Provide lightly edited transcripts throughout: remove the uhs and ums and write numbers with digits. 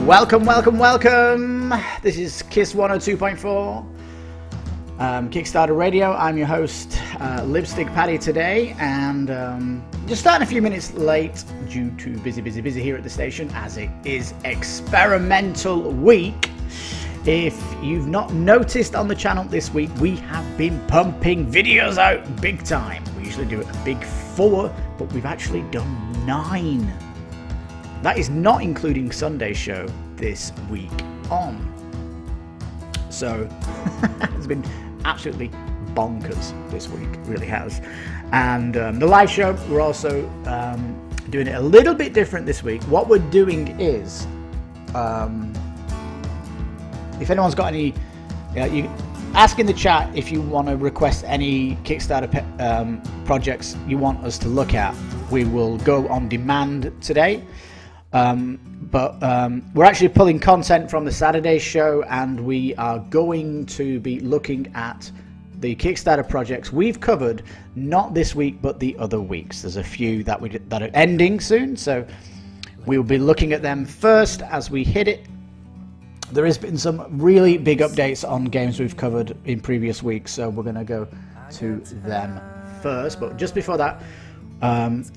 Welcome. This is KiS 102.4, Kickstarter Radio. I'm your host, Lipstickpaddy today, and just starting a few minutes late due to busy here at the station, as it is experimental week. If you've not noticed on the channel this week, we have been pumping videos out big time. We usually do a big 4, but we've actually done 9. That is not including Sunday's show this week on. So it's been absolutely bonkers this week, really has. And the live show, we're also doing it a little bit different this week. What we're doing is, if anyone's got any, you ask in the chat if you want to request any Kickstarter projects you want us to look at. We will go on demand today. But we're actually pulling content from the Saturday show, and we are going to be looking at the Kickstarter projects we've covered, not this week but the other weeks. There's a few that are ending soon, so we'll be looking at them first as we hit it. There has been some really big updates on games we've covered in previous weeks, so we're going to go to them first. But just before that,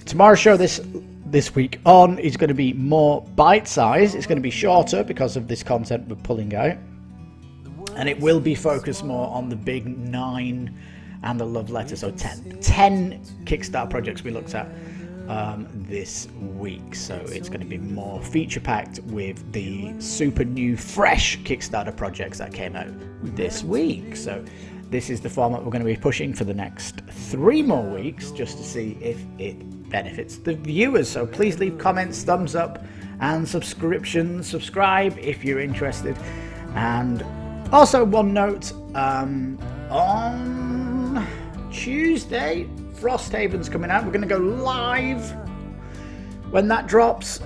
tomorrow's show this week on is going to be more bite-sized. It's going to be shorter because of this content we're pulling out, and it will be focused more on the big 9 and the love letter. So 10 Kickstarter projects we looked at this week. So it's going to be more feature-packed with the super new, fresh Kickstarter projects that came out this week. So this is the format we're going to be pushing for the next 3 more weeks, just to see if it benefits the viewers. So please leave comments, thumbs up, and subscribe if you're interested. And also one note, on Tuesday, Frosthaven's coming out. We're going to go live when that drops.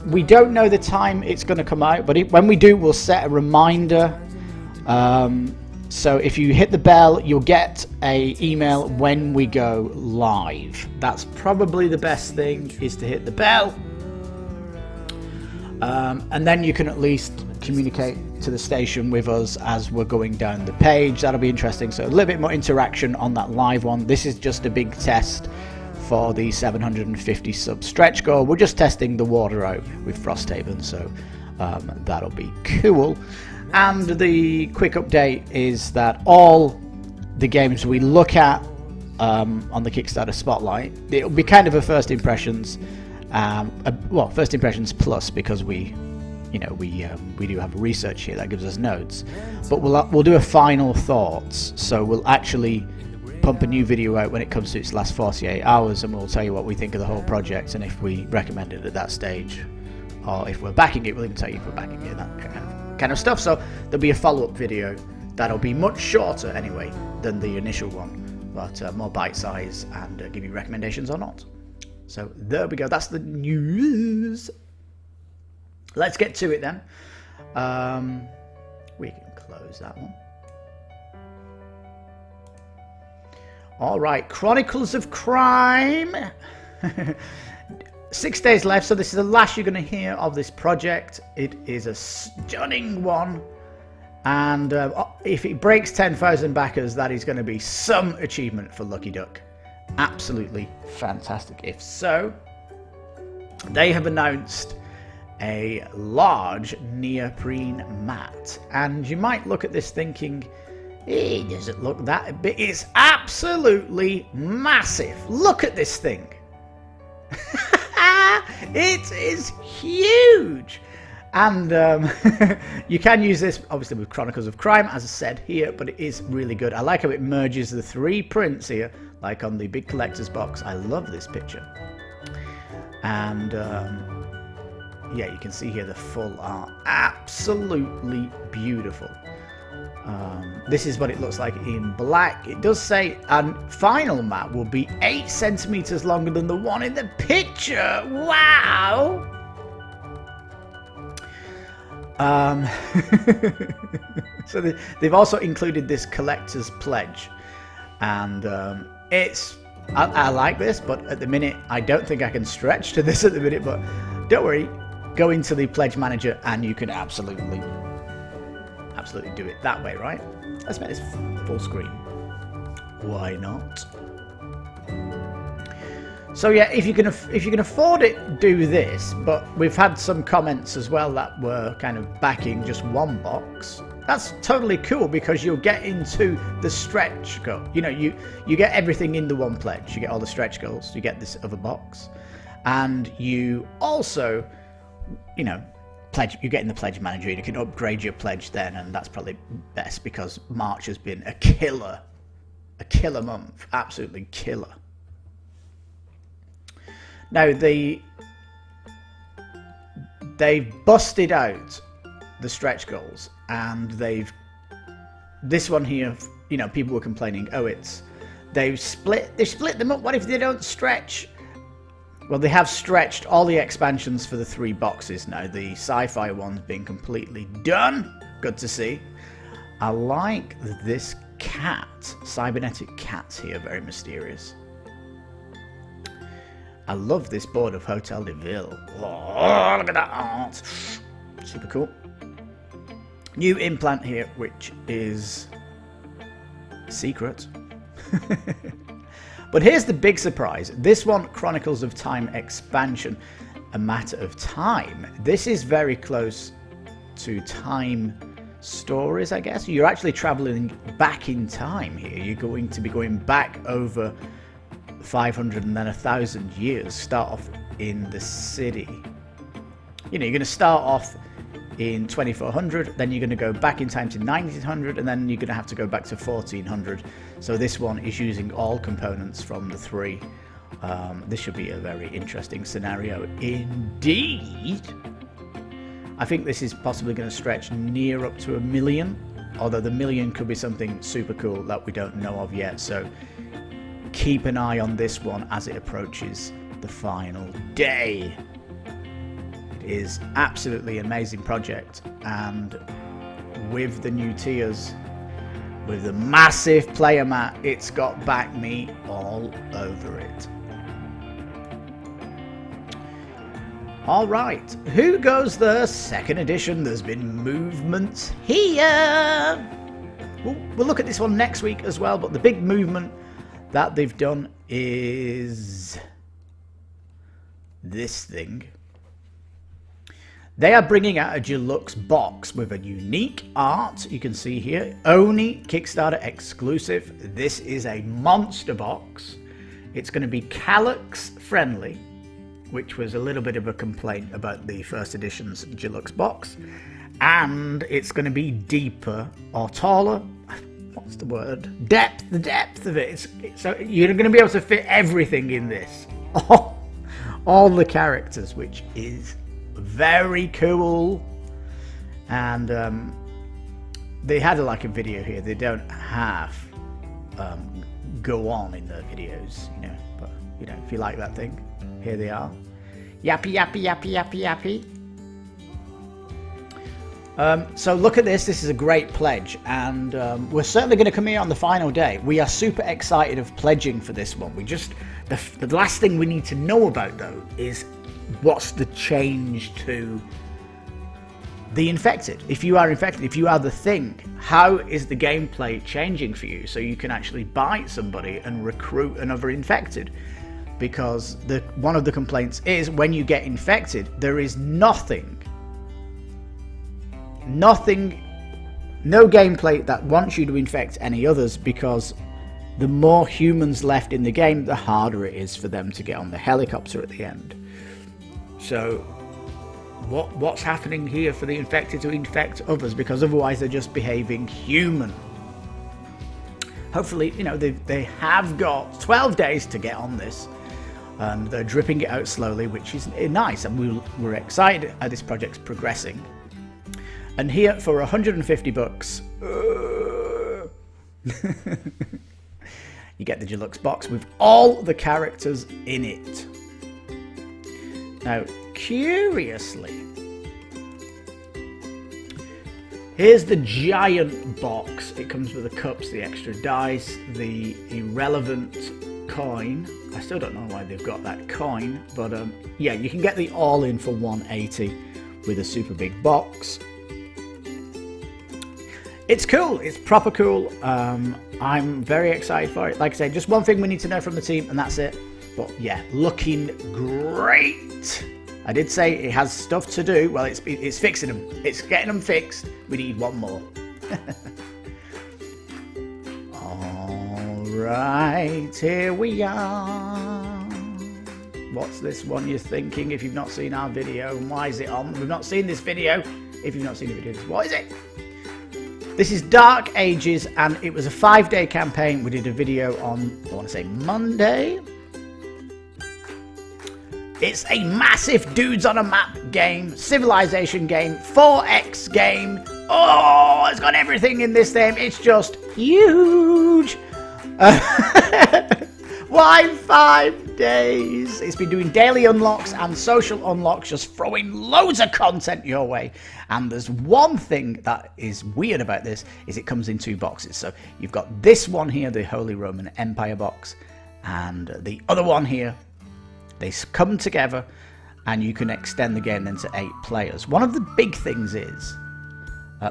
We don't know the time it's going to come out, but when we do, we'll set a reminder. So if you hit the bell, you'll get an email when we go live. That's probably the best thing, is to hit the bell. And then you can at least communicate to the station with us as we're going down the page. That'll be interesting. So a little bit more interaction on that live one. This is just a big test for the 750 sub stretch goal. We're just testing the water out with Frosthaven, so that'll be cool. And the quick update is that all the games we look at on the Kickstarter Spotlight, it'll be kind of a first impressions, first impressions plus, because we do have research here that gives us notes. But we'll do a final thoughts. So we'll actually pump a new video out when it comes to its last 48 hours, and we'll tell you what we think of the whole project and if we recommend it at that stage, or if we're backing it. We'll even tell you if we're backing it, that kind of stuff. So there'll be a follow-up video that'll be much shorter anyway than the initial one, but more bite-sized, and give you recommendations or not. So there we go. That's the news. Let's get to it then. We can close that one. All right, Chronicles of Crime. 6 days left, so this is the last you're going to hear of this project. It is a stunning one, and if it breaks 10,000 backers, that is going to be some achievement for Lucky Duck. Absolutely fantastic. If so, they have announced a large neoprene mat, and you might look at this thinking, it doesn't look that big. It's absolutely massive. Look at this thing. It is huge, and you can use this obviously with Chronicles of Crime, as I said here, but it is really good. I like how it merges the 3 prints here, like on the big collector's box. I love this picture, and yeah, you can see here the full art. Absolutely beautiful. This is what it looks like in black. It does say a final mat will be 8 centimeters longer than the one in the picture. Wow! So they've also included this collector's pledge, and I like this, but at the minute I don't think I can stretch to this at the minute. But don't worry, go into the pledge manager and you can absolutely do it that way, right? Let's make this full screen. Why not? So yeah, if you can afford it, do this. But we've had some comments as well that were kind of backing just one box. That's totally cool because you'll get into the stretch goal. You know, you get everything in the one pledge. You get all the stretch goals. You get this other box, and you also, you know, pledge. You get in the pledge manager. You can upgrade your pledge then, and that's probably best because March has been a killer month, absolutely killer. Now they've busted out the stretch goals, and this one here, you know, people were complaining, oh, they've split them up. What if they don't stretch? Well, they have stretched all the expansions for the 3 boxes now. The sci-fi one's been completely done. Good to see. I like this cat, cybernetic cat here, very mysterious. I love this board of Hotel de Ville. Oh, look at that art. Super cool. New implant here, which is secret. But here's the big surprise. This one, Chronicles of Time expansion, A Matter of Time. This is very close to time stories, I guess. You're actually traveling back in time here. You're going to be going back over 500 and then 1,000 years. Start off in the city. You know, you're going to start off in 2400, then you're going to go back in time to 1900, and then you're going to have to go back to 1400. So this one is using all components from the 3. This should be a very interesting scenario indeed. I think this is possibly going to stretch near up to 1 million, although the 1 million could be something super cool that we don't know of yet. So keep an eye on this one as it approaches the final day. It is absolutely amazing project, and with the new tiers, with the massive player mat, it's got back me all over it. All right, who goes the second edition? There's been movements here. We'll look at this one next week as well, but the big movement that they've done is this thing. They are bringing out a deluxe box with a unique art. You can see here, only Kickstarter exclusive. This is a monster box. It's going to be calyx friendly, which was a little bit of a complaint about the first edition's deluxe box. And it's going to be deeper or taller. What's the word? Depth. The depth of it. So you're going to be able to fit everything in this. All the characters, which is very cool. And they had like a video here. They don't have go on in their videos, you know. But you know, if you like that thing, here they are. Yappy, yappy, yappy, yappy, yappy. So look at this. This is a great pledge, and we're certainly going to come here on the final day. We are super excited of pledging for this one. We just the last thing we need to know about though is what's the change to the infected. If you are infected, if you are the thing, how is the gameplay changing for you so you can actually bite somebody and recruit another infected? Because one of the complaints is when you get infected, there is nothing, no gameplay that wants you to infect any others, because the more humans left in the game, the harder it is for them to get on the helicopter at the end. So what's happening here for the infected to infect others? Because otherwise they're just behaving human. Hopefully, you know, they have got 12 days to get on this, and they're dripping it out slowly, which is nice, and we're excited how this project's progressing. And here for 150 bucks, you get the deluxe box with all the characters in it. Now, curiously, here's the giant box. It comes with the cups, the extra dice, the irrelevant coin, I still don't know why they've got that coin, but yeah, you can get the all-in for 180 with a super big box. It's cool. It's proper cool. I'm very excited for it. Like I said, just one thing we need to know from the team, and that's it. But yeah, looking great. I did say it has stuff to do. Well, it's fixing them. It's getting them fixed. We need one more. All right, here we are. What's this one you're thinking if you've not seen our video? And why is it on? We've not seen this video. If you've not seen the video, what is it? This is Dark Ages, and it was a 5-day campaign. We did a video on, I want to say, Monday. It's a massive dudes on a map game, civilization game, 4X game. Oh, it's got everything in this game. It's just huge. Why 5 days? It's been doing daily unlocks and social unlocks, just throwing loads of content your way. And there's one thing that is weird about this, is it comes in 2 boxes. So you've got this one here, the Holy Roman Empire box, and the other one here. They come together and you can extend the game then to 8 players. One of the big things is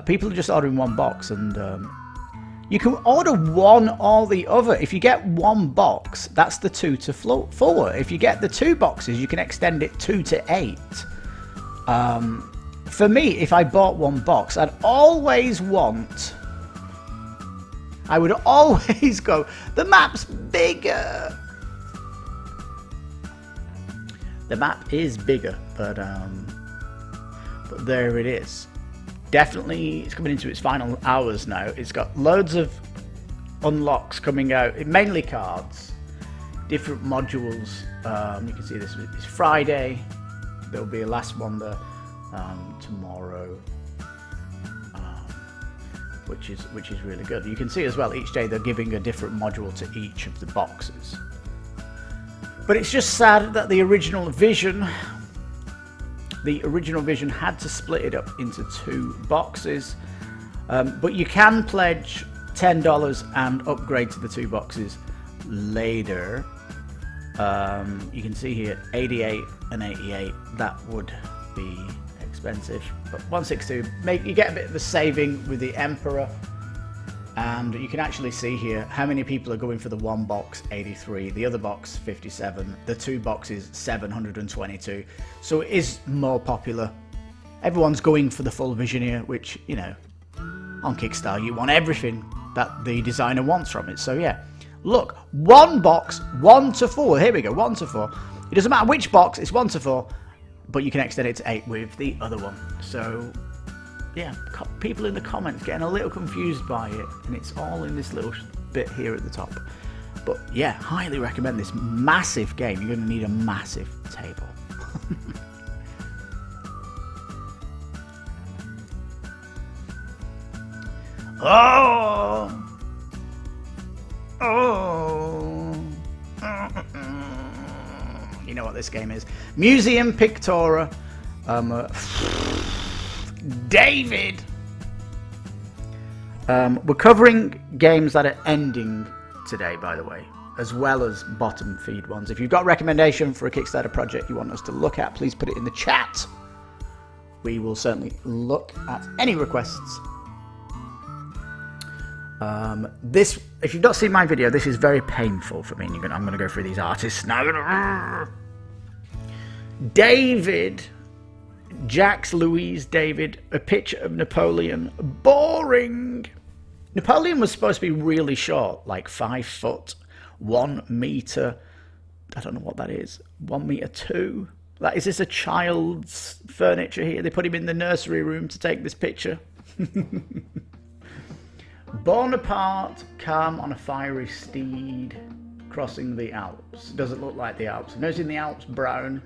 people are just ordering one box, and you can order one or the other. If you get one box, that's the 2 to 4. If you get the 2 boxes, you can extend it 2 to 8. For me, if I bought one box, I would always go, the map's bigger. The map is bigger, but there it is. Definitely, it's coming into its final hours now. It's got loads of unlocks coming out, mainly cards, different modules. You can see this is Friday. There'll be a last one there tomorrow, which is really good. You can see as well, each day they're giving a different module to each of the boxes. But it's just sad that the original vision had to split it up into 2 boxes. But you can pledge $10 and upgrade to the 2 boxes later. You can see here 88 and 88. That would be expensive. But 162, you get a bit of a saving with the Emperor. And you can actually see here how many people are going for the 1 box, 83, the other box, 57, the 2 boxes, 722. So it is more popular. Everyone's going for the full vision here, which, you know, on Kickstarter, you want everything that the designer wants from it. So yeah, look, 1 box, 1 to 4. Here we go, 1 to 4. It doesn't matter which box, it's 1 to 4, but you can extend it to 8 with the other one. So yeah, people in the comments getting a little confused by it, and it's all in this little bit here at the top. But yeah, highly recommend this massive game. You're going to need a massive table. Oh! You know what this game is. Museum Pictura. David! We're covering games that are ending today, by the way, as well as bottom feed ones. If you've got a recommendation for a Kickstarter project you want us to look at, please put it in the chat. We will certainly look at any requests. If you've not seen my video, this is very painful for me. I'm going to go through these artists now. David, Jacques Louise David, a picture of Napoleon. Boring. Napoleon was supposed to be really short, like 5 foot, 1 meter. I don't know what that is. 1 meter 2. Is this a child's furniture here? They put him in the nursery room to take this picture. Bonaparte, calm on a fiery steed, crossing the Alps. Doesn't look like the Alps. Nose in the Alps, brown.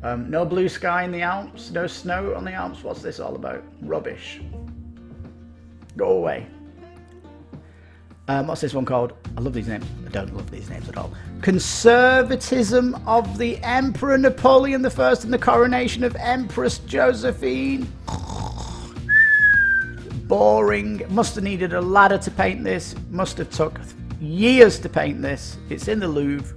No blue sky in the Alps. No snow on the Alps. What's this all about? Rubbish. Go away. What's this one called? I love these names. I don't love these names at all. Conservatism of the Emperor Napoleon I and the coronation of Empress Josephine. Boring. Must have needed a ladder to paint this. Must have took years to paint this. It's in the Louvre.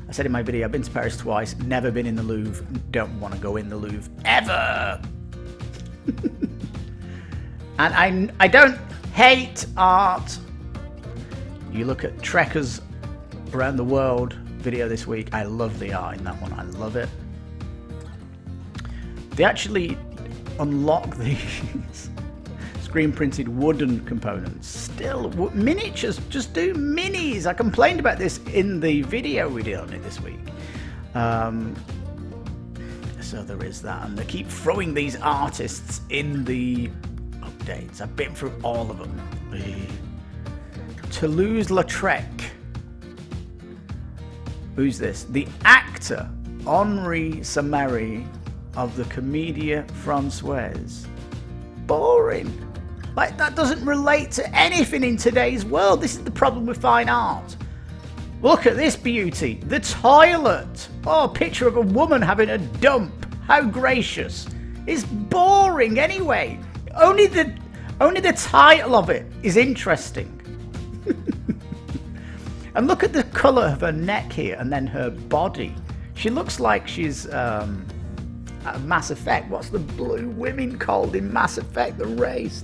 I said in my video, I've been to Paris twice, never been in the Louvre, don't want to go in the Louvre ever. And I don't hate art. You look at Trekkers Around the World video this week, I love the art in that one, I love it. They actually unlock these screen printed wooden components. Still, miniatures, just do minis. I complained about this in the video we did on it this week. So there is that, and they keep throwing these artists in the updates. I've been through all of them. Toulouse-Lautrec. Who's this? The actor Henri Samari of the Comédie Française. Boring. Like, that doesn't relate to anything in today's world. This is the problem with fine art. Look at this beauty. The toilet. Oh, a picture of a woman having a dump. How gracious. It's boring anyway. Only the title of it is interesting. And look at the colour of her neck here, and then her body. She looks like she's at Mass Effect. What's the blue women called in Mass Effect? The race.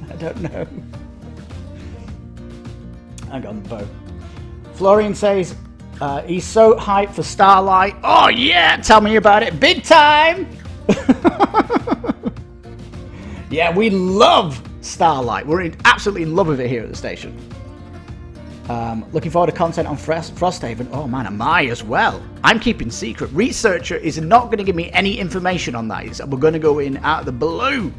I don't know. Hang on, Bo. Florian says he's so hyped for Starlight. Oh yeah, tell me about it. Big time. Yeah, we love Starlight. We're absolutely in love with it here at the station. Looking forward to content on Frosthaven. Oh man, am I as well. I'm keeping secret. Researcher is not going to give me any information on that. We're going to go in out of the blue.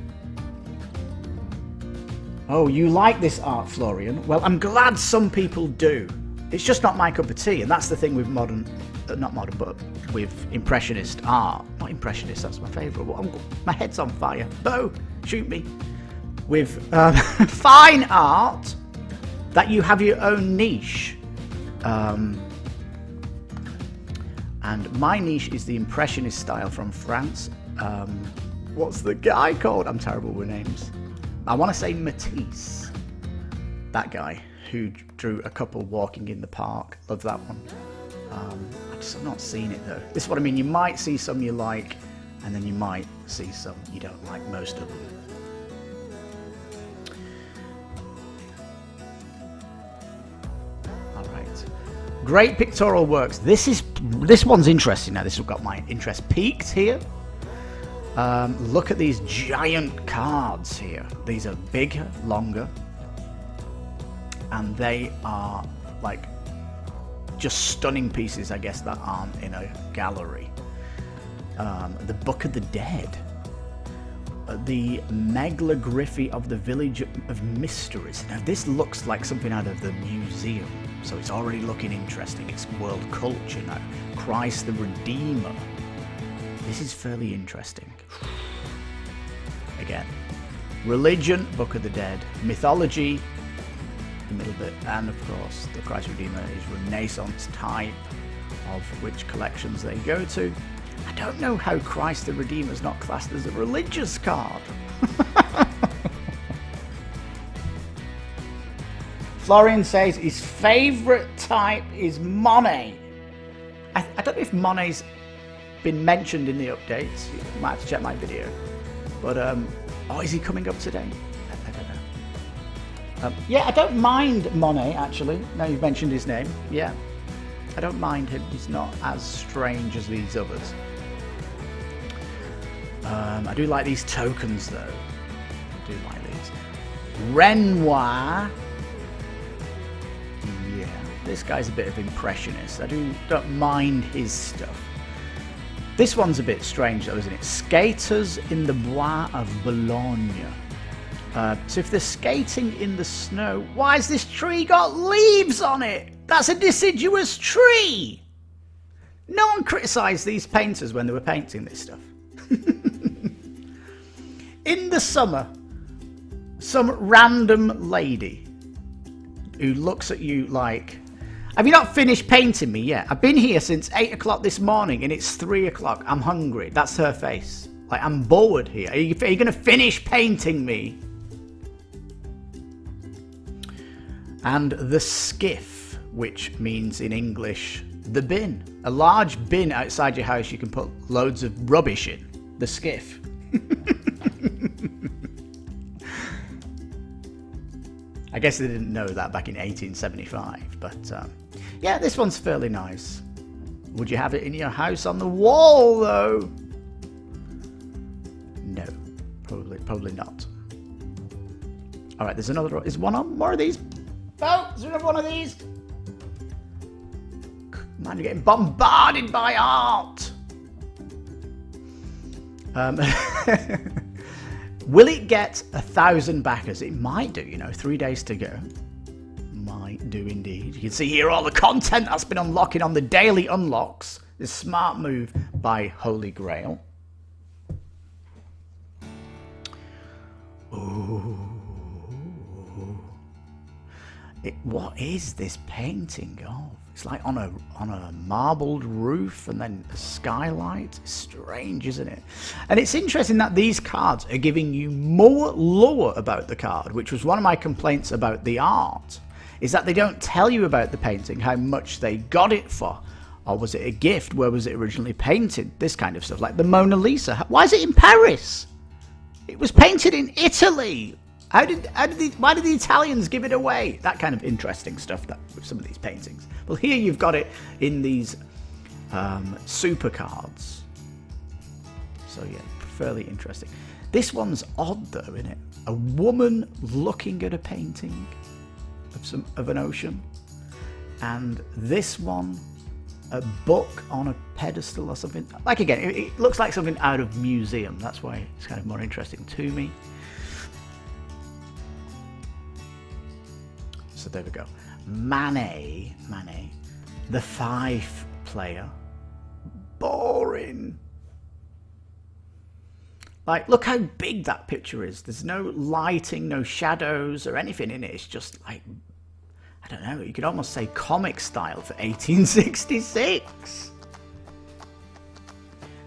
Oh, you like this art, Florian? Well, I'm glad some people do. It's just not my cup of tea, and that's the thing with but with Impressionist art. Not Impressionist, that's my favourite. My head's on fire. Bo, shoot me. With fine art, that you have your own niche. And my niche is the Impressionist style from France. What's the guy called? I'm terrible with names. I want to say Matisse. That guy who drew a couple walking in the park. Love that one. I've just not seen it though. This is what I mean. You might see some you like, and then you might see some you don't like, most of them. Great pictorial works. This one's interesting now. This has got my interest peaked here. Look at these giant cards here. These are bigger, longer, and they are like just stunning pieces, I guess, that aren't in a gallery. The Book of the Dead. The Megalography of the Village of Mysteries. Now this looks like something out of the museum, so it's already looking interesting. It's world culture now. Christ the Redeemer. This is fairly interesting. Again, religion, Book of the Dead, mythology, the middle bit, and of course the Christ Redeemer is Renaissance type, of which collections they go to. I don't know how Christ the Redeemer is not classed as a religious card. Florian says his favourite type is Monet. I don't know if Monet's been mentioned in the updates. You might have to check my video. But, oh, is he coming up today? I don't know. Yeah, I don't mind Monet, actually. Now you've mentioned his name. Yeah, I don't mind him. He's not as strange as these others. I do like these tokens, though. I do like these. Renoir. Yeah, this guy's a bit of impressionist. I don't mind his stuff. This one's a bit strange, though, isn't it? Skaters in the Bois of Boulogne. So if they're skating in the snow, why has this tree got leaves on it? That's a deciduous tree. No one criticised these painters when they were painting this stuff. In the summer, some random lady who looks at you like, have you not finished painting me yet? I've been here since 8 o'clock this morning and it's 3 o'clock. I'm hungry. That's her face. Like, I'm bored here. Are you going to finish painting me? And the skiff, which means in English, the bin. A large bin outside your house you can put loads of rubbish in. The skiff. I guess they didn't know that back in 1875, but yeah, this one's fairly nice. Would you have it in your house on the wall, though? No, probably not. All right, there's another. Is one on more of these? Oh, is there another one of these? Man, you're getting bombarded by art. Will it get 1,000 backers? It might do, 3 days to go. Might do indeed. You can see here all the content that's been unlocking on the daily unlocks. This smart move by Holy Grail. Ooh. What is this painting of? It's like on a marbled roof and then a skylight. It's strange, isn't it? And it's interesting that these cards are giving you more lore about the card, which was one of my complaints about the art, is that they don't tell you about the painting, how much they got it for, or was it a gift, where was it originally painted, this kind of stuff, like the Mona Lisa. Why is it in Paris? It was painted in Italy. Why did the Italians give it away? That kind of interesting stuff that with some of these paintings. Well, here you've got it in these super cards. So yeah, fairly interesting. This one's odd though, isn't it? A woman looking at a painting of an ocean, and this one, a book on a pedestal or something. Like again, it looks like something out of museum. That's why it's kind of more interesting to me. So there we go. Manet, the fife player. Boring. Like, look how big that picture is. There's no lighting, no shadows or anything in it. It's just like, I don't know, you could almost say comic style for 1866.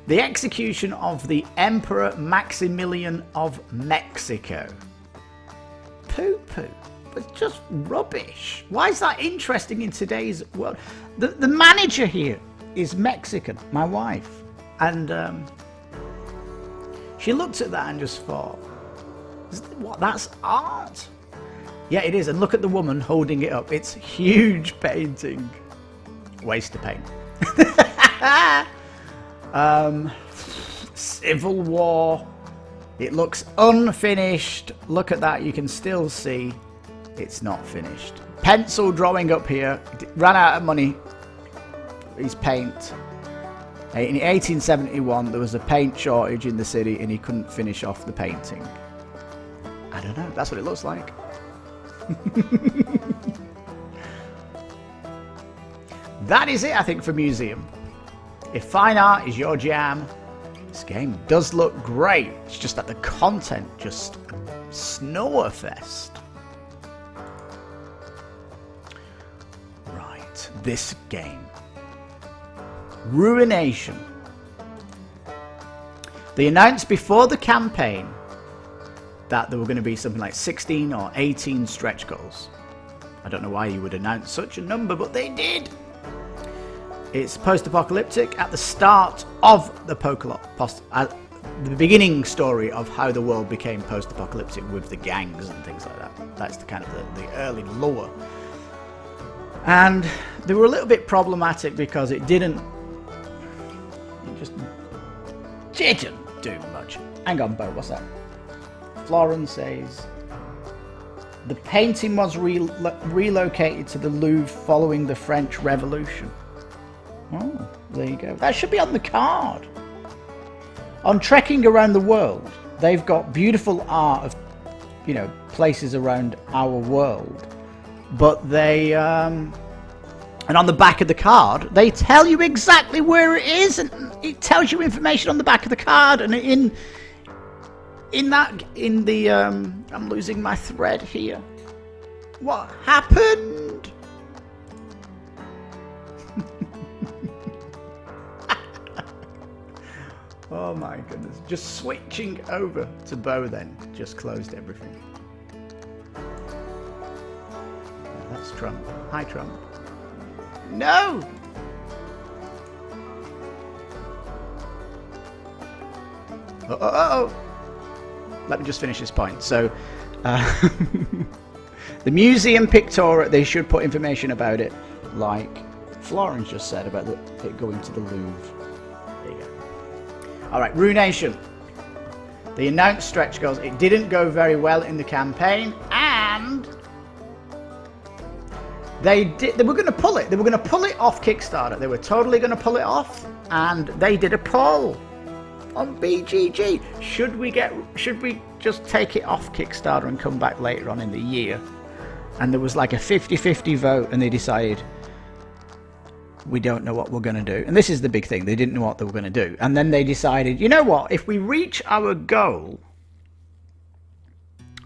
The execution of the Emperor Maximilian of Mexico. Poo-poo. It's just rubbish. Why is that interesting in today's world? The manager here is Mexican, my wife. And she looked at that and just thought, what, that's art? Yeah, it is. And look at the woman holding it up. It's huge painting. Waste of paint. Civil War. It looks unfinished. Look at that. You can still see it's not finished. Pencil drawing up here. Ran out of money. His paint. In 1871, there was a paint shortage in the city and he couldn't finish off the painting. I don't know. That's what it looks like. That is it, I think, for museum. If fine art is your jam, this game does look great. It's just that the content just snowfest. Right, this game. Ruination. They announced before the campaign that there were going to be something like 16 or 18 stretch goals. I don't know why you would announce such a number, but they did. It's post-apocalyptic at the start of the the beginning story of how the world became post-apocalyptic with the gangs and things like that. That's the kind of the early lore. And they were a little bit problematic because it just didn't do much. Hang on, Bo, what's that? Florence says the painting was relocated to the Louvre following the French Revolution. Oh, there you go. That should be on the card. On Trekking Around the World, they've got beautiful art of, places around our world. But they, and on the back of the card, they tell you exactly where it is, and it tells you information on the back of the card, and I'm losing my thread here. What happened? Oh my goodness. Just switching over to Bo then. Just closed everything. Yeah, that's Trump. Hi, Trump. No! Uh-oh. Let me just finish this point. So, the museum Pictura, they should put information about it, like Florence just said about it going to the Louvre. There you go. Alright, Ruination. They announced stretch goals. It didn't go very well in the campaign, and they were going to pull it. They were going to pull it off Kickstarter. They were totally going to pull it off, and they did a poll on BGG. Should we just take it off Kickstarter and come back later on in the year? And there was like a 50-50 vote, and they decided, we don't know what we're going to do. And this is the big thing. They didn't know what they were going to do. And then they decided, you know what? If we reach our goal,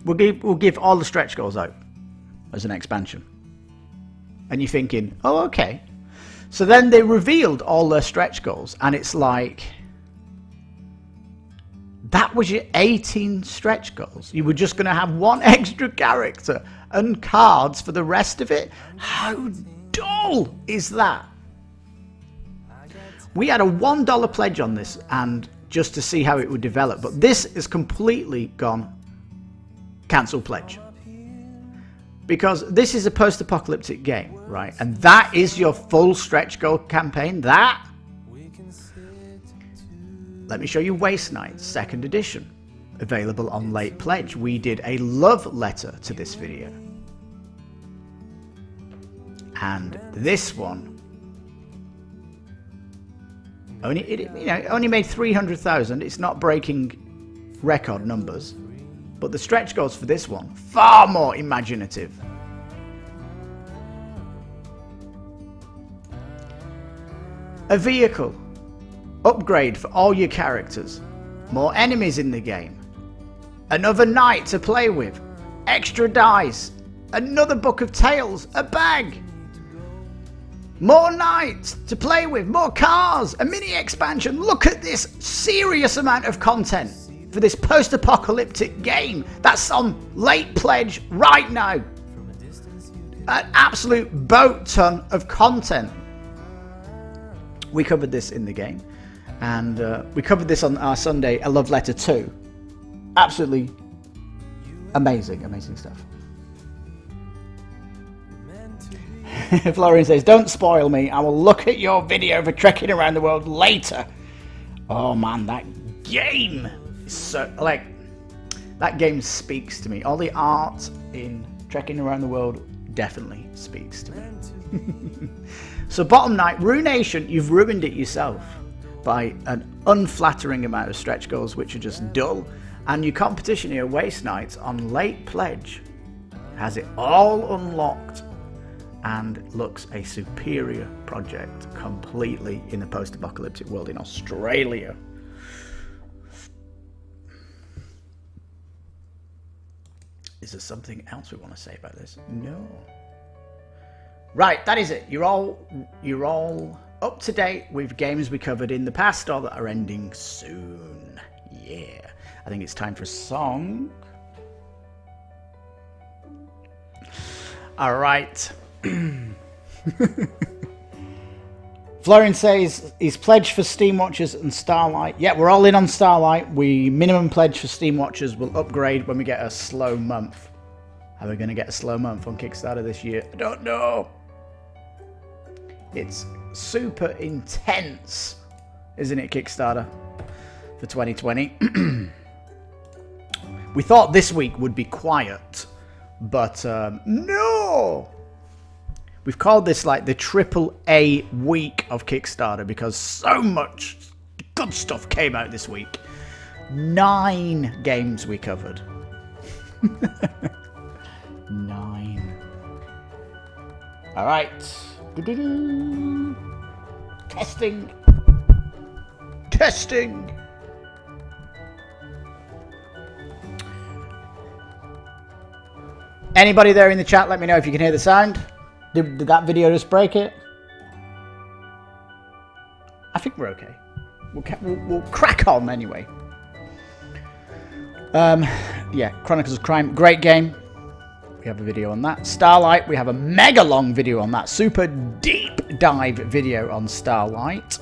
we'll give all the stretch goals out as an expansion. And you're thinking, oh, okay. So then they revealed all their stretch goals, and it's like, that was your 18 stretch goals. You were just going to have one extra character and cards for the rest of it? How dull is that? We had a $1 pledge on this, and just to see how it would develop, but this is completely gone cancel pledge. Because this is a post-apocalyptic game, right? And that is your full stretch goal campaign. That. Let me show you Waste Nights 2nd edition, available on late pledge. We did a love letter to this video. And this one only made 300,000. It's not breaking record numbers, but the stretch goals for this one far more imaginative. A vehicle upgrade for all your characters, more enemies in the game, another knight to play with, extra dice, another book of tales, a bag. More knights to play with, more cars, a mini expansion. Look at this serious amount of content for this post-apocalyptic game that's on late pledge right now. An absolute boat ton of content. We covered this in the game, and we covered this on our Sunday, A Love Letter 2. Absolutely amazing stuff. Florian says, don't spoil me. I will look at your video for Trekking Around the World later. Oh man, that game is so, like, that game speaks to me. All the art in Trekking Around the World definitely speaks to me. So bottom night, Ruination, you've ruined it yourself by an unflattering amount of stretch goals which are just dull. And your competition here, Waste Nights, on late pledge, has it all unlocked and looks a superior project completely in the post-apocalyptic world in Australia. Is there something else we want to say about this? No. Right, that is it. You're all up to date with games we covered in the past or that are ending soon. Yeah. I think it's time for a song. All right. Florian says he's pledged for Steam Watchers and Starlight. Yeah, we're all in on Starlight. We minimum pledge for Steam Watchers. We'll upgrade when we get a slow month. Are we going to get a slow month on Kickstarter this year? I don't know. It's super intense, isn't it, Kickstarter, for 2020? We thought this week would be quiet, but no! We've called this like the AAA week of Kickstarter because so much good stuff came out this week. 9 games we covered. 9. All right. Testing. Anybody there in the chat, let me know if you can hear the sound. Did that video just break it? I think we're okay. We'll crack on anyway. Yeah, Chronicles of Crime, great game. we have a video on that. Starlight, we have a mega long video on that. Super deep dive video on Starlight.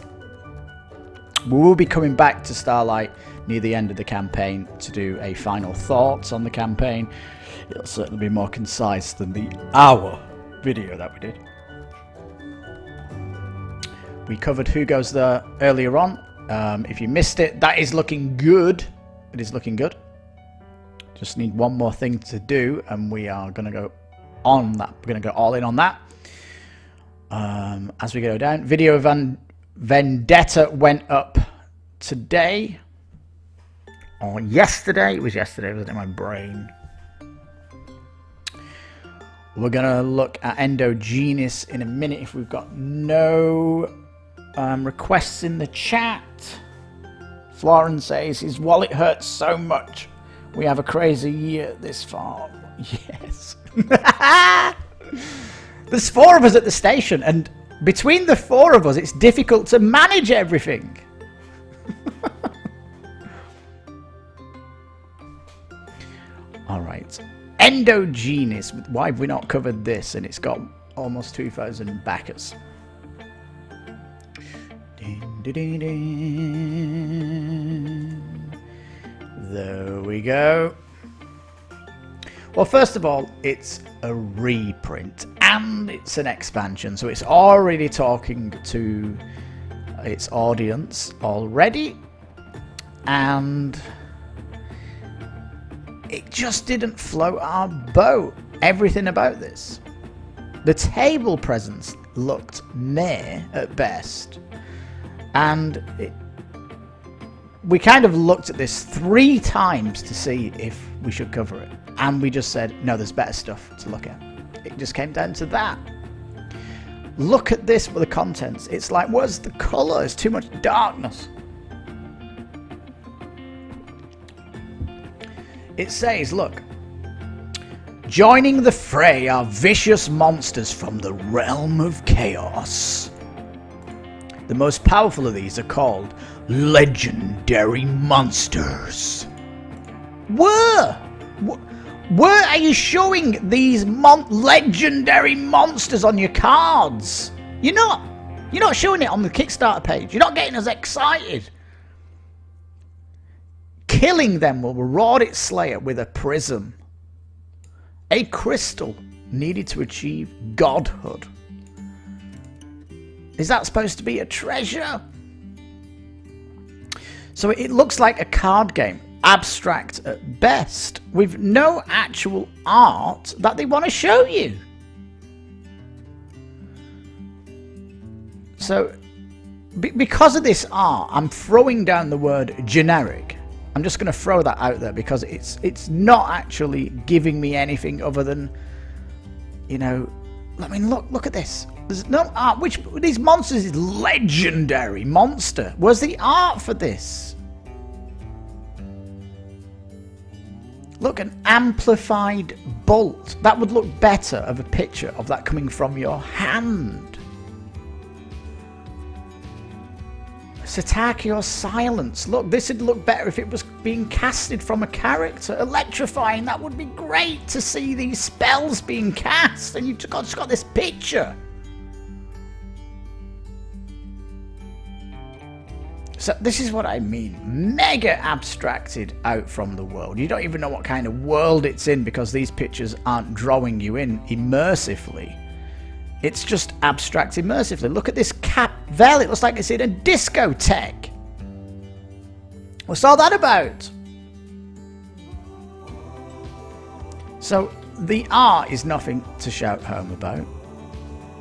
We will be coming back to Starlight near the end of the campaign to do a final thoughts on the campaign. It'll certainly be more concise than the hour video that we did. We covered Who Goes There earlier on. If you missed it, that is looking good. It is looking good. Just need one more thing to do, and we are going to go on that. We're going to go all in on that. As we go down, Video Vendetta went up today. Or yesterday. It was yesterday, wasn't it? My brain. We're going to look at Endogenesis in a minute if we've got no requests in the chat. Florence says his wallet hurts so much. We have a crazy year this far. Yes. There's 4 of us at the station, and between the 4 of us, it's difficult to manage everything. All right. Endogenesis. Why have we not covered this? And it's got almost 2,000 backers. There we go. Well, first of all, it's a reprint and it's an expansion, so it's already talking to its audience already, and it just didn't float our boat. Everything about this. The table presence looked meh at best. And we kind of looked at this 3 times to see if we should cover it. And we just said, no, there's better stuff to look at. It just came down to that. Look at this with the contents. It's like, where's the colour? It's too much darkness. It says, look. Joining the fray are vicious monsters from the realm of chaos. The most powerful of these are called legendary monsters. Where are you showing these legendary monsters on your cards? You're not showing it on the Kickstarter page. You're not getting us excited. Killing them will reward its slayer with a prism, a crystal needed to achieve godhood. Is that supposed to be a treasure? So it looks like a card game, abstract at best, with no actual art that they want to show you. So because of this art, I'm throwing down the word generic. I'm just going to throw that out there because it's not actually giving me anything other than, you know, I mean, look at this. There's no art. Which these monsters is legendary monster. Where's the art for this? Look, an amplified bolt. That would look better of a picture of that coming from your hand. Satake or silence. Look, this would look better if it was being casted from a character. Electrifying. That would be great to see these spells being cast. And you've just got this picture. So this is what I mean. Mega abstracted out from the world. You don't even know what kind of world it's in because these pictures aren't drawing you in immersively. It's just abstract immersively. Look at this cap veil. It looks like it's in a discotheque. What's all that about? So the art is nothing to shout home about.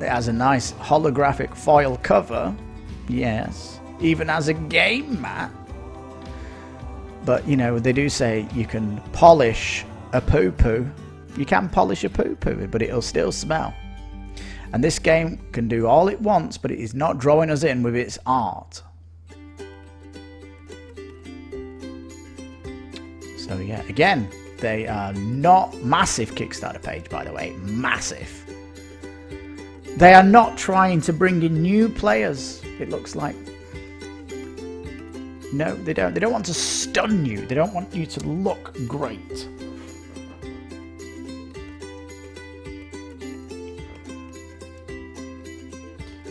It has a nice holographic foil cover. Yes. Even as a game mat. But, you know, they do say you can polish a poo-poo. You can polish a poo-poo, but it'll still smell. And this game can do all it wants, but it is not drawing us in with its art. So, yeah, again, they are not massive Kickstarter page, by the way. Massive. They are not trying to bring in new players, it looks like. No, they don't. They don't want to stun you. They don't want you to look great.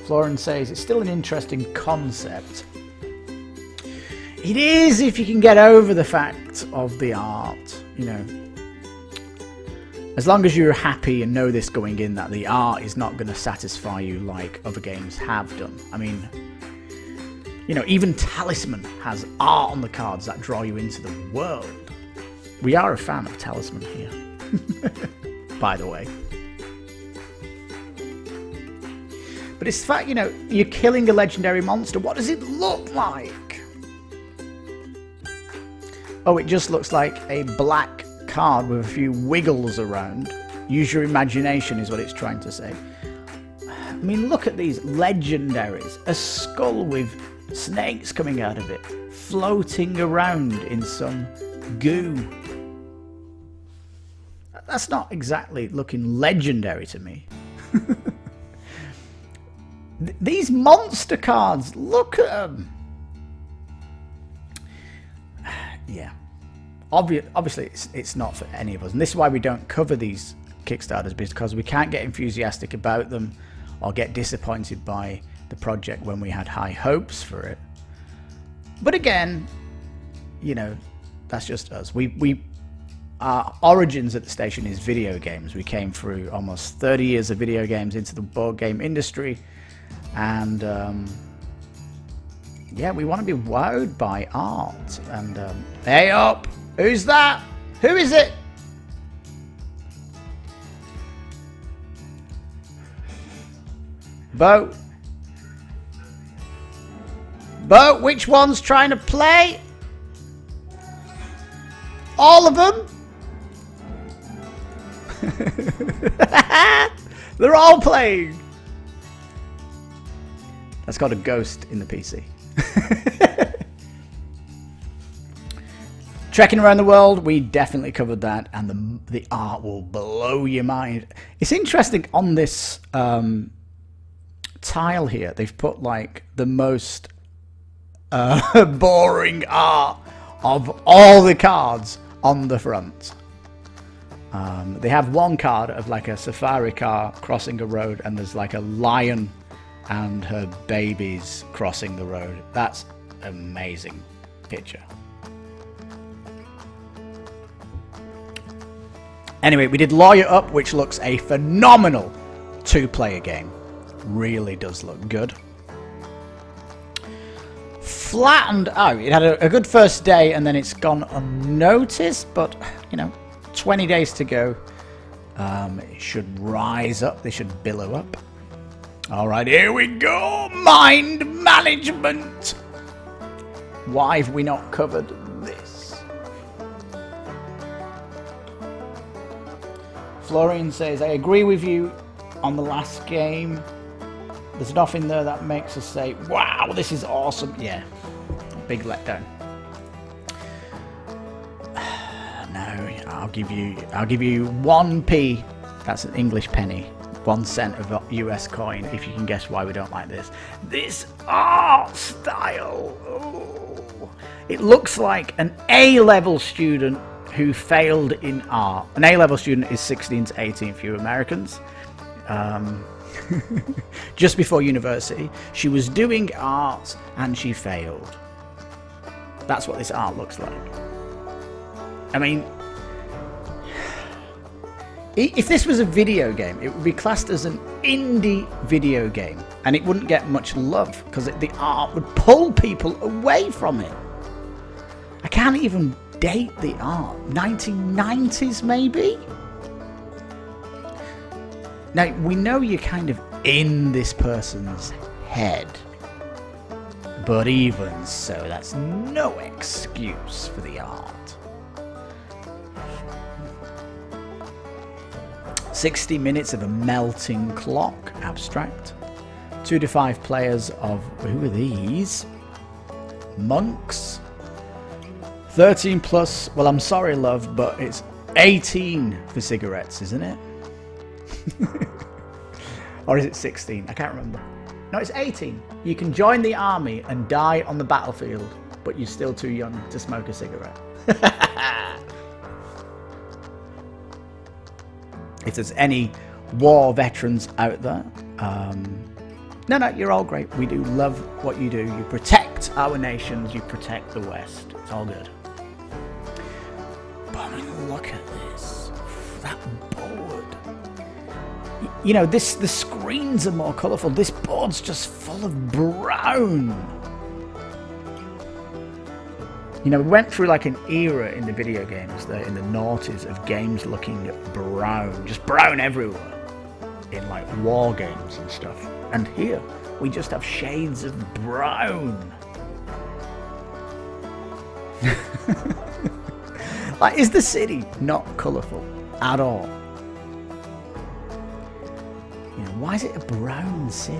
Florence says it's still an interesting concept. It is if you can get over the fact of the art, you know. As long as you're happy and know this going in, that the art is not going to satisfy you like other games have done. I mean, you know, even Talisman has art on the cards that draw you into the world. We are a fan of Talisman here, by the way. But it's the fact, you know, you're killing a legendary monster. What does it look like? Oh, it just looks like a black card with a few wiggles around. Use your imagination is what it's trying to say. I mean, look at these legendaries. A skull with snakes coming out of it, floating around in some goo. That's not exactly looking legendary to me. These monster cards, look at them. Yeah. Obviously, it's not for any of us. And this is why we don't cover these Kickstarters, because we can't get enthusiastic about them or get disappointed by the project when we had high hopes for it. But again, you know, that's just us. Our origins at the station is video games. We came through almost 30 years of video games into the board game industry. And yeah, we want to be wowed by art. And hey up! Who's that? Who is it? Bo? Bo, which one's trying to play? All of them? They're all playing. That's got a ghost in the PC. Trekking around the world, we definitely covered that, and the art will blow your mind. It's interesting on this tile here, they've put like the most boring art of all the cards on the front. They have one card of like a safari car crossing a road, and there's like a lion and her babies crossing the road. That's an amazing picture. Anyway, we did Lawyer Up, which looks a phenomenal two-player game. Really does look good. Flattened out. It had a good first day, and then it's gone unnoticed, but, you know, 20 days to go. It should rise up. They should billow up. All right, here we go. Mind management. Why have we not covered this? Florian says, I agree with you on the last game. There's nothing there that makes us say, wow, this is awesome. Yeah, big letdown. No, I'll give you 1p. That's an English penny. 1 cent of US coin, if you can guess why we don't like this. This art style. Oh, it looks like an A-level student who failed in art. An A-level student is 16 to 18 for you Americans. Just before university, she was doing art and she failed. That's what this art looks like. I mean, if this was a video game, it would be classed as an indie video game, and it wouldn't get much love because the art would pull people away from it. I can't even date the art. 1990s maybe? Now, we know you're kind of in this person's head, but even so, that's no excuse for the art. 60 minutes of a melting clock, abstract. 2 to 5 players of, who are these? Monks. 13 plus, well, I'm sorry, love, but it's 18 for cigarettes, isn't it? Or is it 16? I can't remember. No, it's 18. You can join the army and die on the battlefield, but you're still too young to smoke a cigarette. If there's any war veterans out there, No, you're all great. We do love what you do. You protect our nations. You protect the West. It's all good. But I mean, look at this. That board. You know, the screens are more colourful. This board's just full of brown. You know, we went through like an era in the video games, in the noughties, of games looking brown. Just brown everywhere. In like war games and stuff. And here, we just have shades of brown. Like, is the city not colourful at all? You know, why is it a brown city?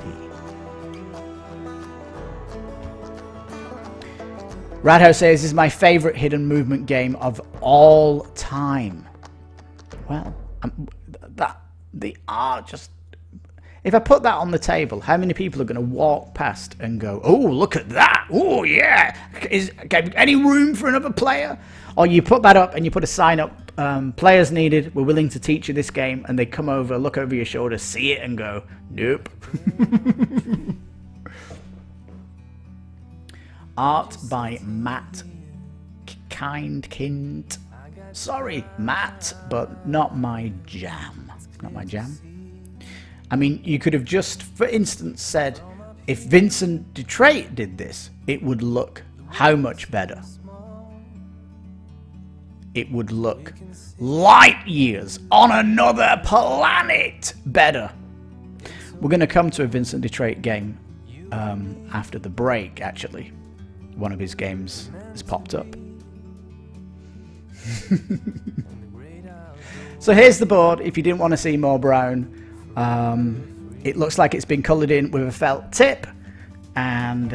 Radho says, this is my favourite hidden movement game of all time. Well, the art just... If I put that on the table, how many people are going to walk past and go, oh, look at that. Oh, yeah. Any room for another player? Or you put that up and you put a sign up, players needed, we're willing to teach you this game. And they come over, look over your shoulder, see it and go, nope. Art by Matt Kindkind. Sorry, Matt, but not my jam. Not my jam. I mean, you could have just, for instance, said, if Vincent Dutrait did this, it would look how much better? It would look light years on another planet better. We're going to come to a Vincent Dutrait game after the break, actually. One of his games has popped up. So here's the board, if you didn't want to see more brown. It looks like it's been coloured in with a felt tip, and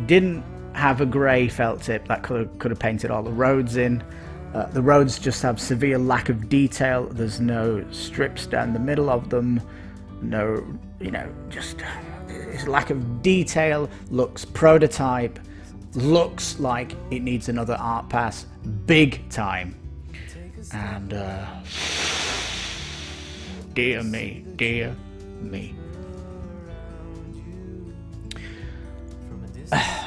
didn't have a grey felt tip. That could have painted all the roads in. The roads just have severe lack of detail. There's no strips down the middle of them. No, you know, just it's lack of detail. Looks prototype. Looks like it needs another art pass, big time. And dear me, dear me.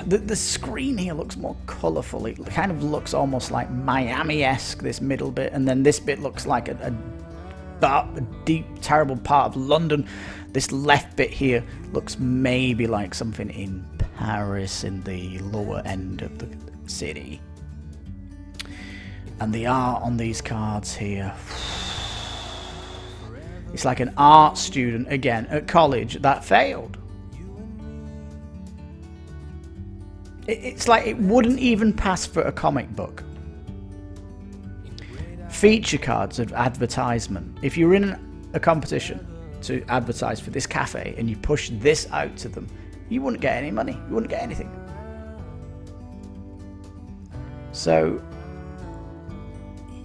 The screen here looks more colourful. It kind of looks almost like Miami-esque, this middle bit, and then this bit looks like a deep, terrible part of London. This left bit here looks maybe like something in Paris, in the lower end of the city. And the art on these cards here, it's like an art student again at college that failed. It's like it wouldn't even pass for a comic book. Feature cards of advertisement. If you're in a competition to advertise for this cafe and you push this out to them, you wouldn't get any money. You wouldn't get anything. So,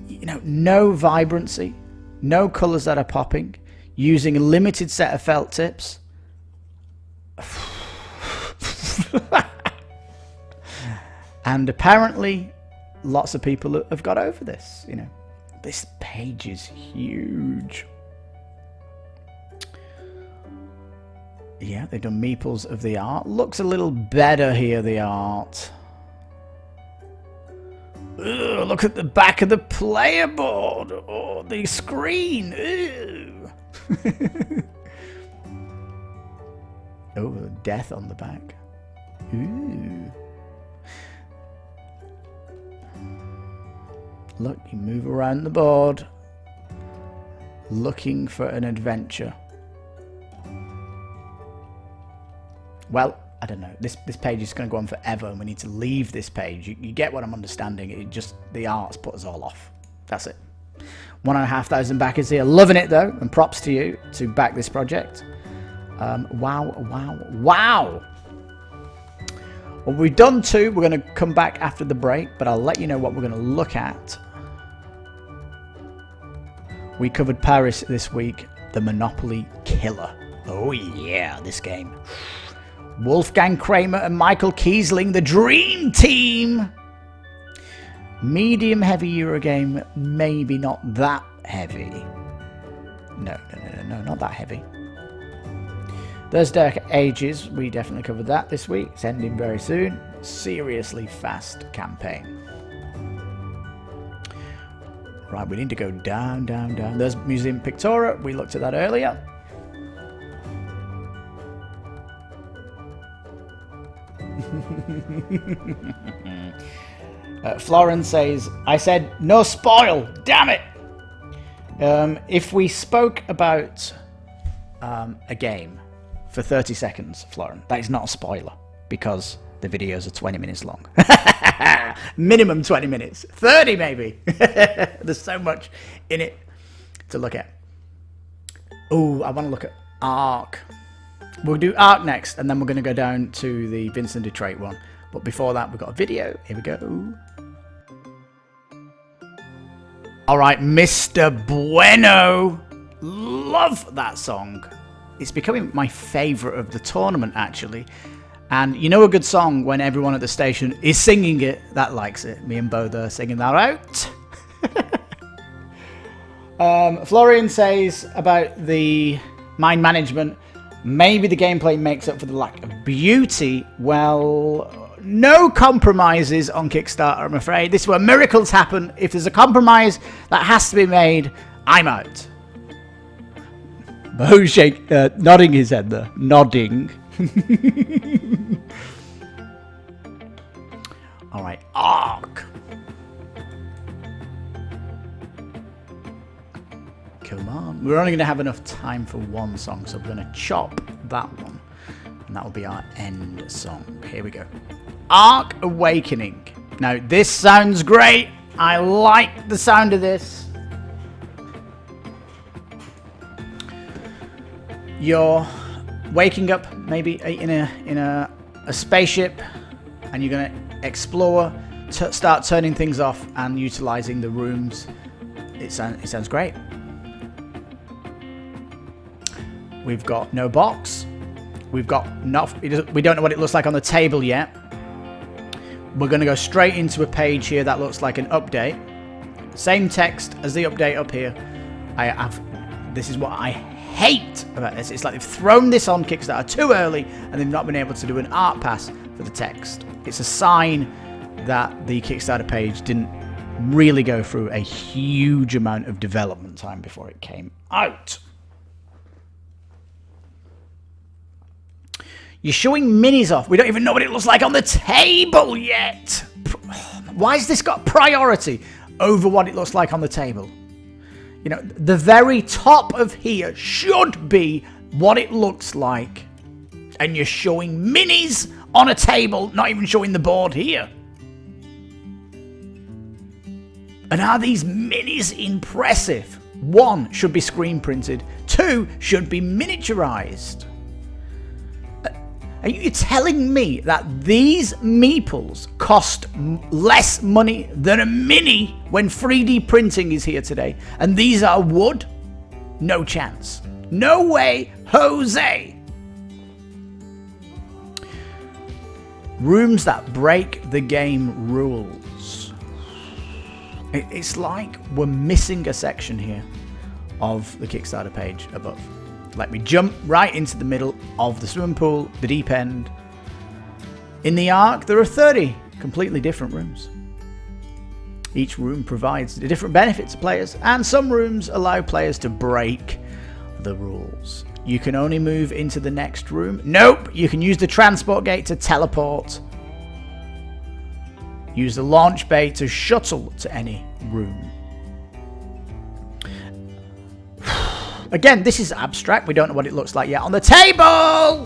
you know, no vibrancy, no colours that are popping, using a limited set of felt tips. And apparently lots of people have got over this, you know. This page is huge. Yeah, they've done meeples of the art. Looks a little better here, the art. Ugh, look at the back of the player board. Oh, the screen. Ew. Oh, death on the back. Ooh. Look, you move around the board, looking for an adventure. Well, I don't know. This page is going to go on forever, and we need to leave this page. You get what I'm understanding. It just, the art's put us all off. That's it. 1,500 backers here, loving it though, and props to you to back this project. Wow. Well, we've done two. We're going to come back after the break, but I'll let you know what we're going to look at. We covered Paris this week, the Monopoly Killer. Oh yeah, this game. Wolfgang Kramer and Michael Kiesling, the dream team. Medium heavy Eurogame, maybe not that heavy. No, not that heavy. Those Dark Ages, we definitely covered that this week. It's ending very soon. Seriously fast campaign. Right, we need to go down, down, down. There's Museum Pictura. We looked at that earlier. Florence says, I said no spoil, damn it. If we spoke about a game for 30 seconds, Florence, that is not a spoiler because the videos are 20 minutes long. Minimum 20 minutes, 30 maybe. There's so much in it to look at. Oh, I want to look at Ark. We'll do Ark next, and then we're going to go down to the Vincent Detroit one. But before that, we've got a video. Here we go. All right, Mr. Bueno. Love that song. It's becoming my favourite of the tournament, actually. And you know a good song when everyone at the station is singing it. That likes it. Me and Bo are singing that out. Florian says about the mind management. Maybe the gameplay makes up for the lack of beauty. Well, no compromises on Kickstarter, I'm afraid. This is where miracles happen. If there's a compromise that has to be made, I'm out. Bo's nodding his head there. Nodding. Alright, Ark. Come on. We're only going to have enough time for one song, so we're going to chop that one. And that will be our end song. Here we go. Ark Awakening. Now, this sounds great. I like the sound of this. You're waking up maybe in a spaceship, and you're going to explore, start turning things off and utilizing the rooms. It sounds great. We've got no box. We've got we don't know what it looks like on the table yet. We're going to go straight into a page here that looks like an update. Same text as the update up here. This is what I hate about this. It's like they've thrown this on Kickstarter too early and they've not been able to do an art pass for the text. It's a sign that the Kickstarter page didn't really go through a huge amount of development time before it came out. You're showing minis off. We don't even know what it looks like on the table yet. Why has this got priority over what it looks like on the table? You know, the very top of here should be what it looks like. And you're showing minis on a table, not even showing the board here. And are these minis impressive? 1 should be screen printed. 2 should be miniaturized. Are you telling me that these meeples cost less money than a mini when 3D printing is here today? And these are wood? No chance. No way, Jose. Rooms that break the game rules. It's like we're missing a section here of the Kickstarter page above. Like we jump right into the middle of the swimming pool, the deep end. In the Ark, there are 30 completely different rooms. Each room provides a different benefit to players, and some rooms allow players to break the rules. You can only move into the next room. Nope, you can use the transport gate to teleport. Use the launch bay to shuttle to any room. Again, this is abstract. We don't know what it looks like yet on the table.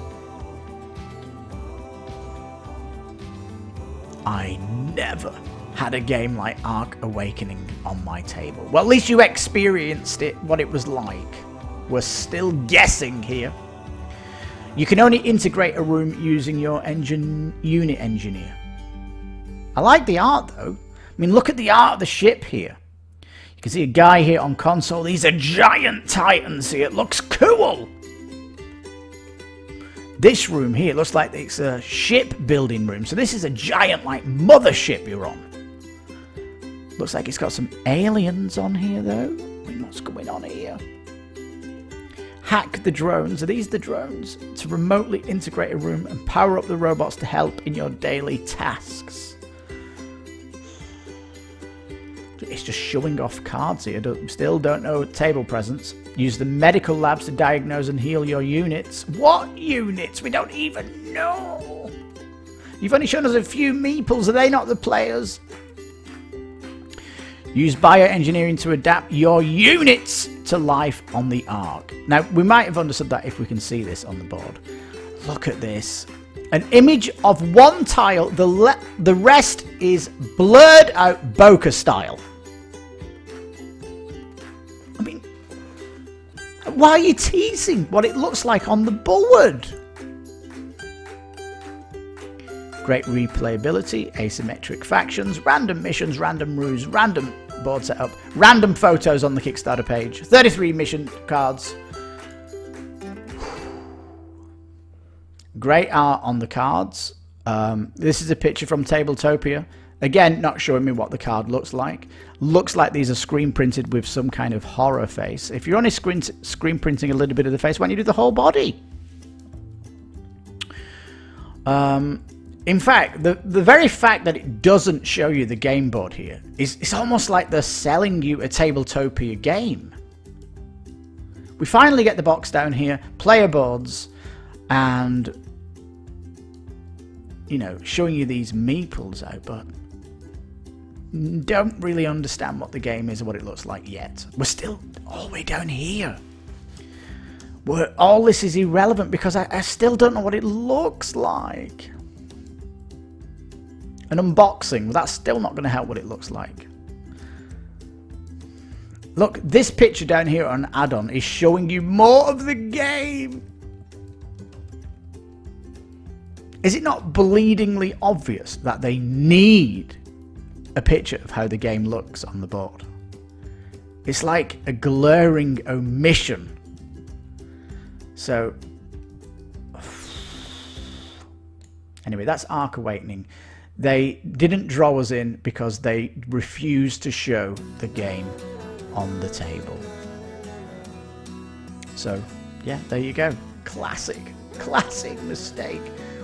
I never had a game like Ark Awakening on my table. Well, at least you experienced it, what it was like. We're still guessing here. You can only integrate a room using your unit engineer. I like the art, though. I mean, look at the art of the ship here. You can see a guy here on console. These are giant titans here. It looks cool. This room here looks like it's a ship building room. So this is a giant, like, mothership you're on. Looks like it's got some aliens on here, though. What's going on here? Hack the drones. Are these the drones? To remotely integrate a room and power up the robots to help in your daily tasks. It's just showing off cards here. Still don't know table presence. Use the medical labs to diagnose and heal your units. What units? We don't even know. You've only shown us a few meeples. Are they not the players? Use bioengineering to adapt your units to life on the Ark. Now, we might have understood that if we can see this on the board. Look at this. An image of one tile. The rest is blurred out bokeh style. I mean, why are you teasing what it looks like on the board? Great replayability, asymmetric factions, random missions, random ruse, random board setup, random photos on the Kickstarter page, 33 mission cards. Great art on the cards. This is a picture from Tabletopia. Again, not showing me what the card looks like. Looks like these are screen printed with some kind of horror face. If you're only screen printing a little bit of the face, why don't you do the whole body? In fact, the very fact that it doesn't show you the game board here is it's almost like they're selling you a Tabletopia game. We finally get the box down here, player boards, and you know, showing you these meeples out, but don't really understand what the game is or what it looks like yet. We're still all the way down here. All this is irrelevant because I still don't know what it looks like. An unboxing, well, that's still not going to help what it looks like. Look, this picture down here on add-on is showing you more of the game. Is it not bleedingly obvious that they need a picture of how the game looks on the board? It's like a glaring omission. So, anyway, that's Ark Awakening. They didn't draw us in because they refused to show the game on the table. So, yeah, there you go. Classic mistake.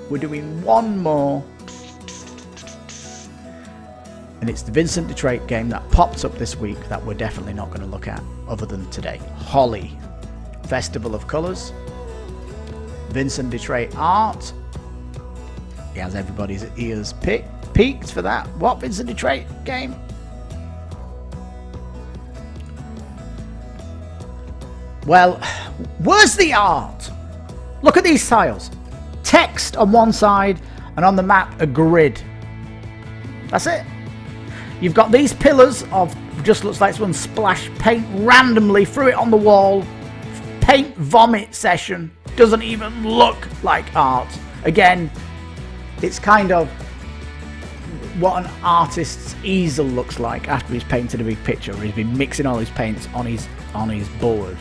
We're doing one more. And it's the Vincent DeTrate game that popped up this week that we're definitely not going to look at other than today. Holi. Festival of Colours. Vincent DeTrate art. He has everybody's ears peaked for that. What Vincent DeTrate game? Well, where's the art? Look at these tiles. Text on one side and on the map a grid. That's it. You've got these pillars of just looks like someone splashed paint randomly, threw it on the wall. Paint vomit session. Doesn't even look like art. Again, it's kind of what an artist's easel looks like after he's painted a big picture, or he's been mixing all his paints on his board.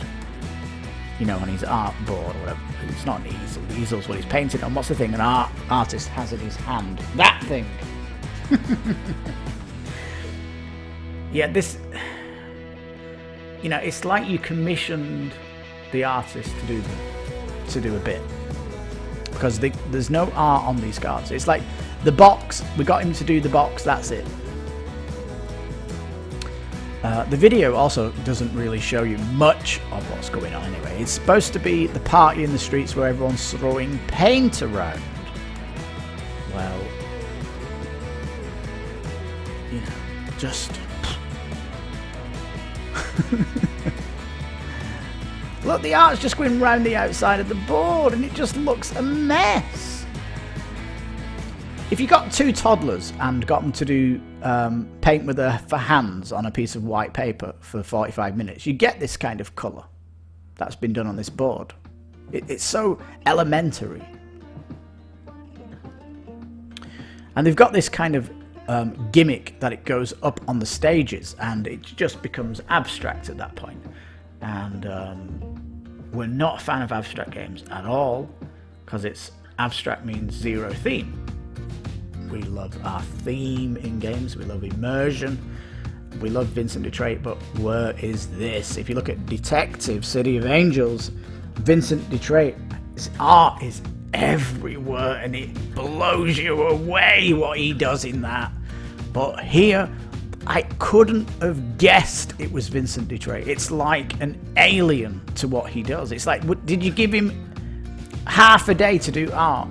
You know, on his art board or whatever. It's not an easel. The easel's what he's painted on. What's the thing an artist has in his hand? That thing. Yeah, this. You know, it's like you commissioned the artist to do a bit. Because there's no art on these cards. It's like the box, we got him to do the box, that's it. The video also doesn't really show you much of what's going on anyway. It's supposed to be the party in the streets where everyone's throwing paint around. Well, you know, just... Look, the art's just going round the outside of the board and it just looks a mess. If you got two toddlers and got them to do paint for hands on a piece of white paper for 45 minutes, you get this kind of colour that's been done on this board. It's so elementary. And they've got this kind of gimmick that it goes up on the stages and it just becomes abstract at that point. And we're not a fan of abstract games at all because it's abstract means zero theme. We love our theme in games, we love immersion, we love Vincent DeTrate, but where is this? If you look at Detective City of Angels, Vincent Dutrait, his art is everywhere and it blows you away what he does in that. But here, I couldn't have guessed it was Vincent Dutrait. It's like an alien to what he does. It's like, did you give him half a day to do art?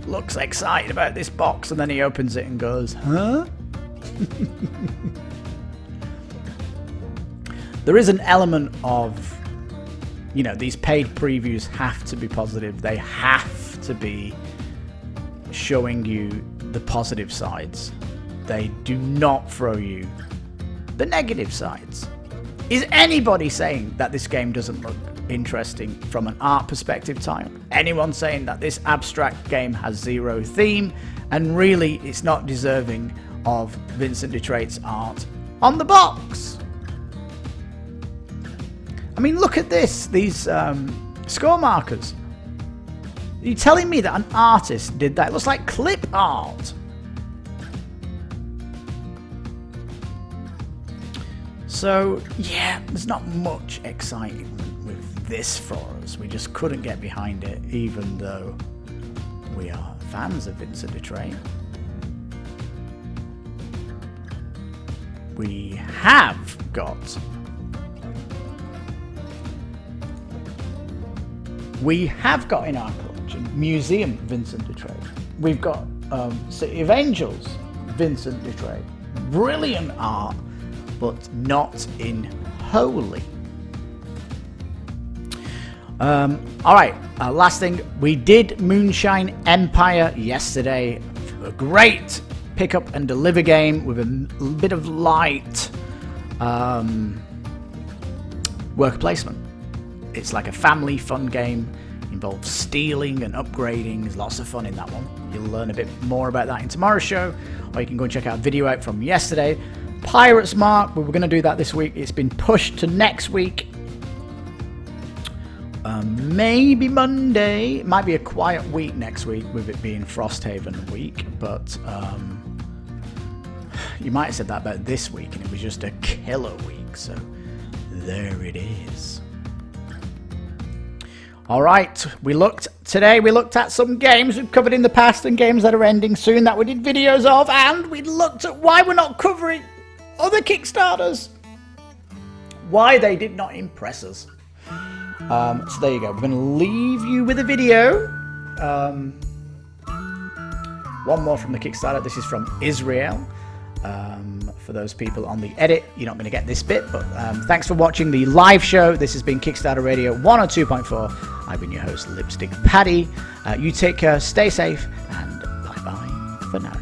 Looks excited about this box, and then he opens it and goes, huh? There is an element of, you know, these paid previews have to be positive. They have to be showing you the positive sides. They do not throw you the negative sides. Is anybody saying that this game doesn't look interesting from an art perspective, Time? Anyone saying that this abstract game has zero theme and really it's not deserving of Vincent Dutrait's art on the box? I mean, look at this, these score markers. Are you telling me that an artist did that? It looks like clip art. So, yeah, there's not much excitement with this for us. We just couldn't get behind it, even though we are fans of Vincent Dutrait. We have got in our collection Museum Vincent Dutrait. We've got City of Angels Vincent Dutrait. Brilliant art, but not in Holi. Alright, last thing, we did Moonshine Empire yesterday. A great pick up and deliver game with a bit of light worker placement. It's like a family fun game, involves stealing and upgrading. There's lots of fun in that one. You'll learn a bit more about that in tomorrow's show, or you can go and check out a video out from yesterday. Pirates Mark, we were going to do that this week. It's been pushed to next week. Maybe Monday. It might be a quiet week next week with it being Frosthaven week, but you might have said that about this week and it was just a killer week, so there it is. Alright, we looked at some games we've covered in the past and games that are ending soon that we did videos of, and we looked at why we're not covering other Kickstarters. Why they did not impress us. So there you go. We're going to leave you with a video. One more from the Kickstarter. This is from Israel. For those people on the edit, you're not going to get this bit, but thanks for watching the live show. This has been Kickstarter Radio 102.4. I've been your host, Lipstickpaddy. You take care, stay safe, and bye-bye for now.